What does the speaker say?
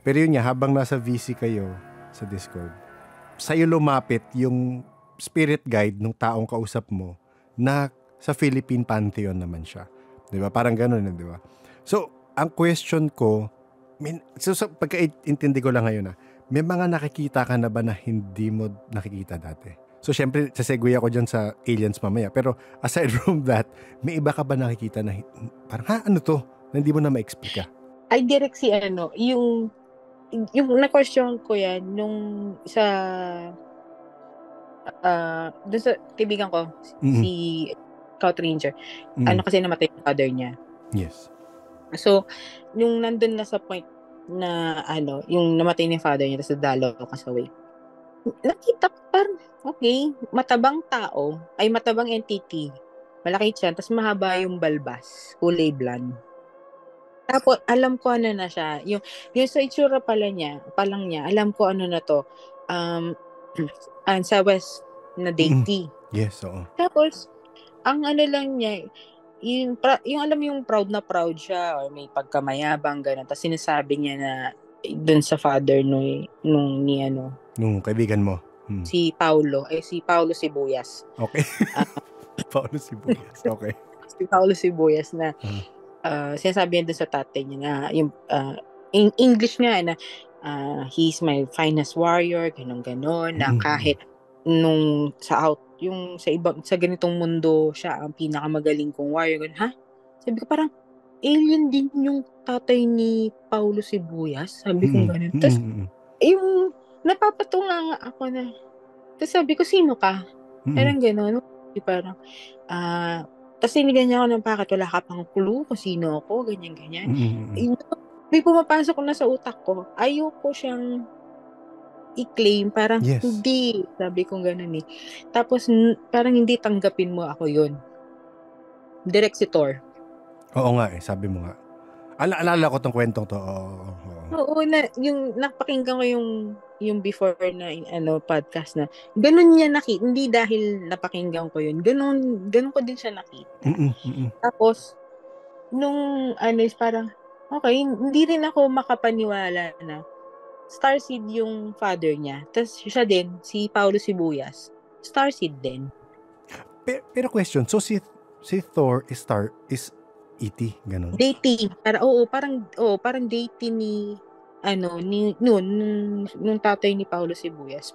Pero yun nga, habang nasa VC kayo sa Discord, sa'yo lumapit yung spirit guide ng taong kausap mo na sa Philippine Pantheon naman siya. Di ba? Parang ganun, di ba? So, ang question ko, pagkaintindi ko lang ngayon may mga nakikita ka na ba na hindi mo nakikita dati? So, syempre, sasegue ako dyan sa aliens mamaya. Pero, aside from that, may iba ka ba nakikita na parang, ano to? Na hindi mo na ma-explica? Ay, direct si yung na-question ko yan, nung sa, dun sa kaibigan ko, si Scout Ranger, kasi namatay yung father niya. Yes. So, yung nandun na sa point na, yung namatay ni father niya, tapos dalaw ka sa way. Nakita ko parang, okay, matabang tao, ay matabang entity, malaki siya, tapos mahaba yung balbas, kulay blonde. Tapos, alam ko ano na siya, yung sa itsura palang niya, alam ko ano na to, sa West na deity. Yes, oo. Tapos, ang lang niya, yung alam mo yung proud na proud siya, or may pagkamayabang, gano'n. Tapos sinasabi niya na, dun sa father nung kaibigan mo. Si Paulo Sibuyas. Okay. Paulo Sibuyas, okay. Si Paulo Sibuyas na, sinasabi niya dun sa tatay niya na, yung, in English nga na, he's my finest warrior, ganon, na kahit nung yung sa ganitong mundo, siya ang pinakamagaling kong warrior. Ha? Sabi ko parang, alien din yung tatay ni Paulo Sibuyas. Sabi ko ganun. Tapos, yung napapatunga nga ako na, tapos sabi ko, sino ka? Parang gano'n. Parang, tapos sinigan niya ako ng bakit wala ka pang clue kung sino ako, ganyan. May pumapasok na sa utak ko. Ayoko siyang i-claim, parang hindi. Sabi ko gano'n eh. Tapos, parang hindi tanggapin mo ako yun. Direct si Thor. Oo nga sabi mo nga. Alala ko tong kwentong to. Oo, yung napakinggan ko yung before na podcast na ganun niya nakita, hindi dahil napakinggan ko yun, ganun ko din siya nakita. Tapos nung is parang okay, hindi rin ako makapaniwala na Starseed yung father niya, tapos siya din si Paulo Sibuyas Starseed din. Pero question, so si Thor is E.T. ganun? Deity, parang deity ni nung tatay ni Paulo Sibuyas.